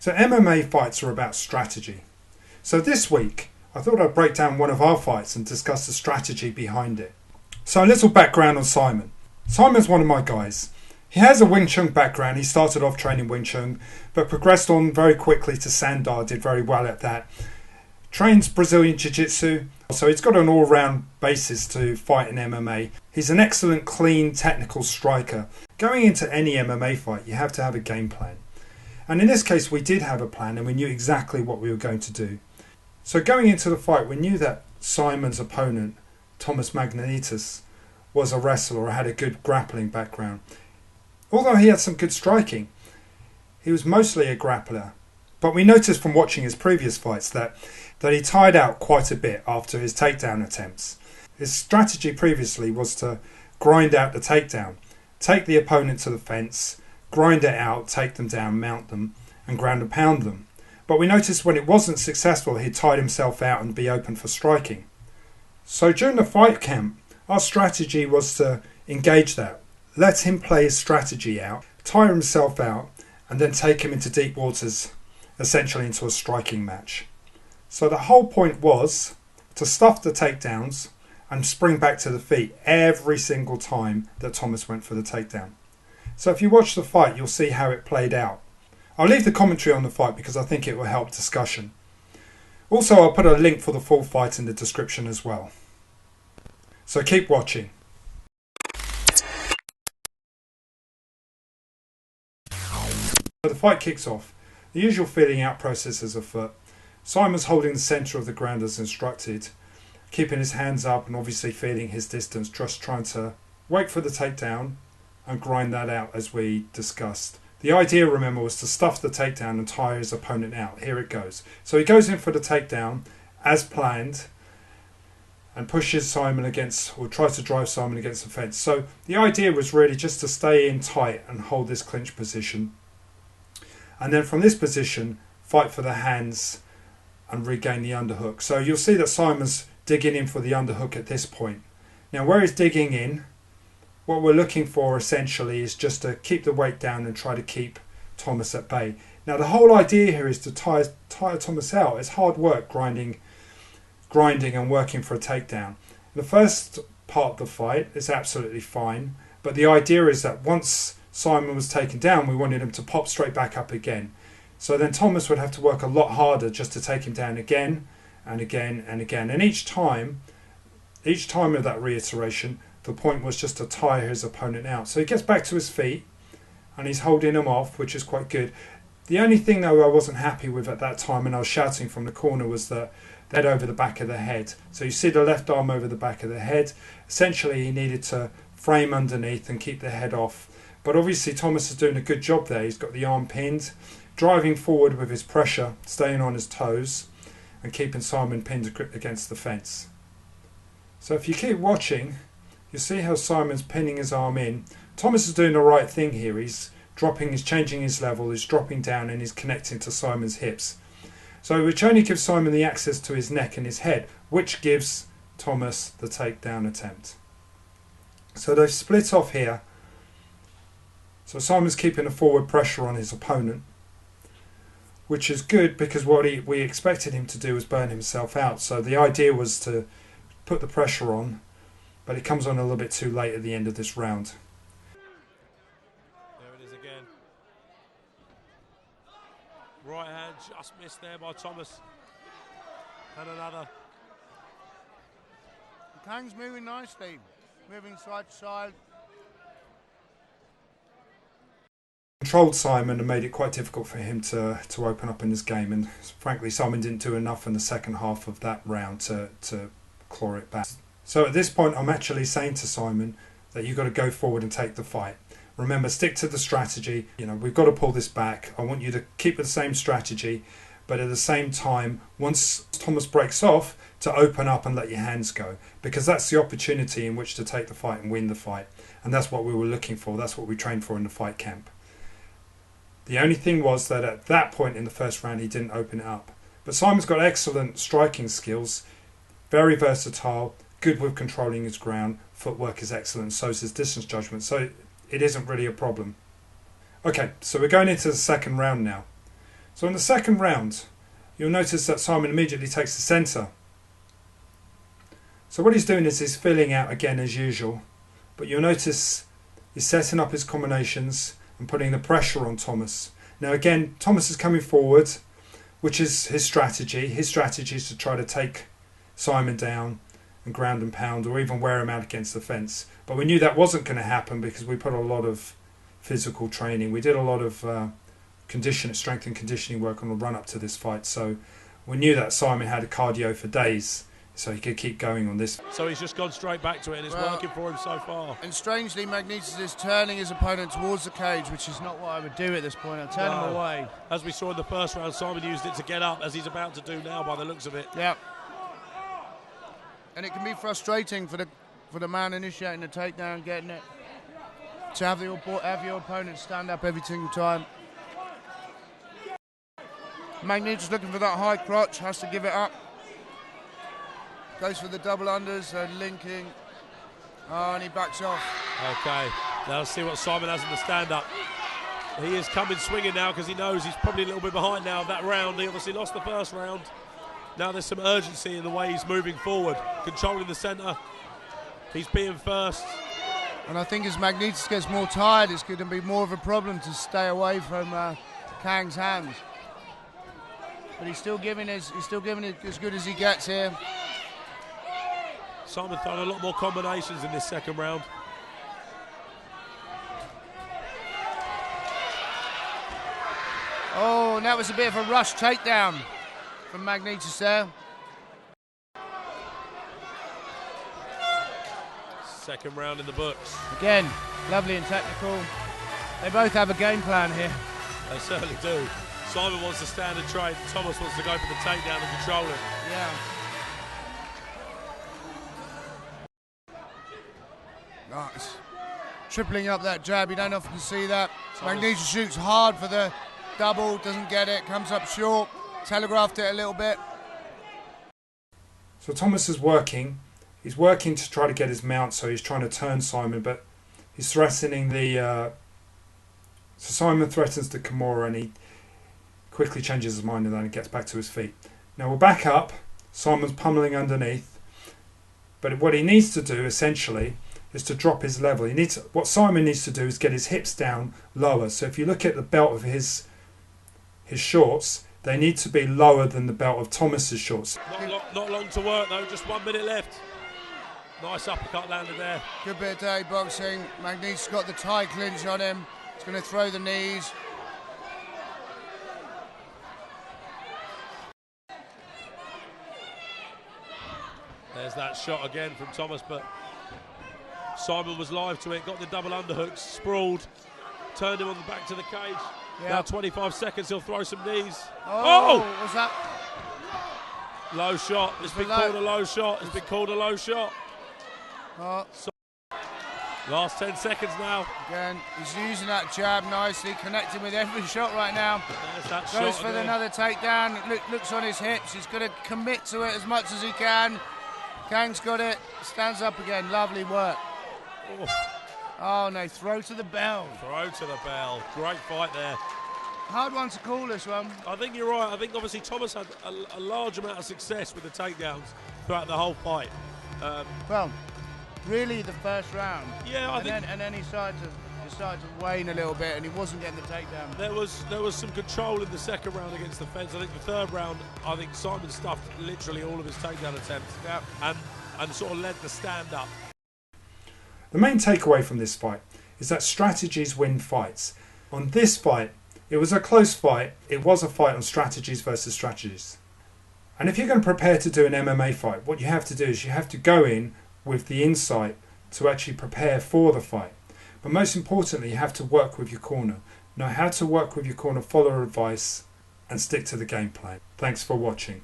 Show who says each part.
Speaker 1: So MMA fights are about strategy. So this week, I thought I'd break down one of our fights and discuss the strategy behind it. So a little background on Simon. Simon's one of my guys. He has a Wing Chun background. He started off training Wing Chun, but progressed on very quickly to Sandar, did very well at that. Trains Brazilian Jiu-Jitsu, so he's got an all-round basis to fight in MMA. He's an excellent, clean, technical striker. Going into any MMA fight, you have to have a game plan. And in this case, we did have a plan and we knew exactly what we were going to do. So going into the fight, we knew that Simon's opponent, Thomas Magnetis, was a wrestler or had a good grappling background. Although he had some good striking, he was mostly a grappler. But we noticed from watching his previous fights that he tired out quite a bit after his takedown attempts. His strategy previously was to grind out the takedown, take the opponent to the fence, grind it out, take them down, mount them, and ground and pound them. But we noticed when it wasn't successful, he'd tire himself out and be open for striking. So during the fight camp, our strategy was to engage that, let him play his strategy out, tire himself out, and then take him into deep waters, essentially into a striking match. So the whole point was to stuff the takedowns and spring back to the feet every single time that Thomas went for the takedown. So if you watch the fight, you'll see how it played out. I'll leave the commentary on the fight because I think it will help discussion. Also, I'll put a link for the full fight in the description as well. So keep watching. So the fight kicks off. The usual feeling out process is afoot. Simon's holding the centre of the ground as instructed, keeping his hands up and obviously feeling his distance, just trying to wait for the takedown and grind that out as we discussed. The idea, remember, was to stuff the takedown and tire his opponent out. Here it goes. So he goes in for the takedown as planned and pushes Simon against, or tries to drive Simon against the fence. So the idea was really just to stay in tight and hold this clinch position. And then from this position, fight for the hands and regain the underhook. So you'll see that Simon's digging in for the underhook at this point. Now where he's digging in, what we're looking for essentially is just to keep the weight down and try to keep Thomas at bay. Now the whole idea here is to tire Thomas out. It's hard work grinding and working for a takedown. The first part of the fight is absolutely fine, but the idea is that once Simon was taken down, we wanted him to pop straight back up again. So then Thomas would have to work a lot harder just to take him down again and again and again. And each time of that reiteration, the point was just to tire his opponent out. So he gets back to his feet and he's holding him off, which is quite good. The only thing though I wasn't happy with at that time, and I was shouting from the corner, was the head over the back of the head. So you see the left arm over the back of the head. Essentially he needed to frame underneath and keep the head off. But obviously Thomas is doing a good job there. He's got the arm pinned, driving forward with his pressure, staying on his toes and keeping Simon pinned against the fence. So if you keep watching, you see how Simon's pinning his arm in. Thomas is doing the right thing here. He's changing his level, he's dropping down and he's connecting to Simon's hips. So which only gives Simon the access to his neck and his head, which gives Thomas the takedown attempt. So they've split off here. So Simon's keeping a forward pressure on his opponent, which is good because what we expected him to do was burn himself out. So the idea was to put the pressure on, but it comes on a little bit too late at the end of this round.
Speaker 2: There it is again. Right hand just missed there by Thomas. And another.
Speaker 3: Kang's moving nicely, moving side to side.
Speaker 1: Controlled Simon and made it quite difficult for him to open up in this game, and frankly Simon didn't do enough in the second half of that round to claw it back. So at this point I'm actually saying to Simon that you've got to go forward and take the fight. Remember, stick to the strategy. You know, we've got to pull this back. I want you to keep with the same strategy, but at the same time, once Thomas breaks off, to open up and let your hands go, because that's the opportunity in which to take the fight and win the fight. And that's what we were looking for. That's what we trained for in the fight camp. The only thing was that at that point in the first round, he didn't open it up. But Simon's got excellent striking skills, very versatile, good with controlling his ground, footwork is excellent, so is his distance judgment, so it isn't really a problem. Okay, so we're going into the second round now. So in the second round, you'll notice that Simon immediately takes the centre. So what he's doing is he's filling out again as usual, but you'll notice he's setting up his combinations and putting the pressure on Thomas. Now again, Thomas is coming forward, which is his strategy. His strategy is to try to take Simon down and ground and pound, or even wear him out against the fence. But we knew that wasn't going to happen because we put a lot of physical training. We did a lot of strength and conditioning work on the run up to this fight. So we knew that Simon had a cardio for days, so he could keep going on this.
Speaker 2: So he's just gone straight back to it, and it's working for him so far.
Speaker 3: And strangely, Magnitas is turning his opponent towards the cage, which is not what I would do at this point. I'd turn him away.
Speaker 2: As we saw in the first round, Simon used it to get up, as he's about to do now by the looks of it.
Speaker 3: Yeah. And it can be frustrating for the man initiating the takedown, getting it, to have your opponent stand up every single time. Magnitas looking for that high crotch, has to give it up. Goes for the double unders, linking. Oh, and he backs off.
Speaker 2: Okay, now let's see what Simon has in the stand-up. He is coming swinging now because he knows he's probably a little bit behind now of that round. He obviously lost the first round. Now there's some urgency in the way he's moving forward, controlling the centre. He's being first.
Speaker 3: And I think as Magnitas gets more tired, it's going to be more of a problem to stay away from Kang's hands. But he's still giving it as good as he gets here.
Speaker 2: Simon throwing a lot more combinations in this second round.
Speaker 3: Oh, and that was a bit of a rush takedown from Magnitas there.
Speaker 2: Second round in the books.
Speaker 3: Again, lovely and technical. They both have a game plan here.
Speaker 2: They certainly do. Simon wants to stand and trade. Thomas wants to go for the takedown and control it.
Speaker 3: Yeah. Nice. Tripling up that jab, you don't often see that. Magnitas shoots hard for the double, doesn't get it, comes up short, telegraphed it a little bit.
Speaker 1: So Thomas is working. He's working to try to get his mount, so he's trying to turn Simon, but he's threatening the... So Simon threatens the Kimura, and he quickly changes his mind, and then he gets back to his feet. Now we're back up. Simon's pummeling underneath. But what he needs to do, essentially, is to drop his level. What Simon needs to do is get his hips down lower. So if you look at the belt of his shorts, they need to be lower than the belt of Thomas's shorts.
Speaker 2: Not long to work though, just 1 minute left. Nice uppercut landed there.
Speaker 3: Good bit of dirty boxing. Magnitas got the tie clinch on him. He's going to throw the knees.
Speaker 2: There's that shot again from Thomas, but Simon was live to it, got the double underhooks, sprawled, turned him on the back to the cage. Yep. Now 25 seconds, he'll throw some knees.
Speaker 3: Oh! What's that?
Speaker 2: Low shot. It's been called a low shot. It's been called a low shot. Last 10 seconds now.
Speaker 3: Again, he's using that jab nicely, connecting with every shot right now.
Speaker 2: There's that
Speaker 3: Goes
Speaker 2: shot
Speaker 3: for
Speaker 2: again.
Speaker 3: Another takedown. Looks on his hips. He's going to commit to it as much as he can. Kang's got it. Stands up again. Lovely work. Oh no, throw to the bell.
Speaker 2: Throw to the bell. Great fight there.
Speaker 3: Hard one to call, this one.
Speaker 2: I think you're right. I think obviously Thomas had a large amount of success with the takedowns throughout the whole fight.
Speaker 3: Well, really the first round.
Speaker 2: Yeah, I think.
Speaker 3: And then he decided to wane a little bit, and he wasn't getting the takedown.
Speaker 2: There was some control in the second round against the fence. I think the third round, I think Simon stuffed literally all of his takedown attempts.
Speaker 3: Yep.
Speaker 2: And sort of led the stand up.
Speaker 1: The main takeaway from this fight is that strategies win fights. On this fight, it was a close fight. It was a fight on strategies versus strategies. And if you're going to prepare to do an MMA fight, what you have to do is you have to go in with the insight to actually prepare for the fight. But most importantly, you have to work with your corner. Know how to work with your corner, follow advice, and stick to the game plan. Thanks for watching.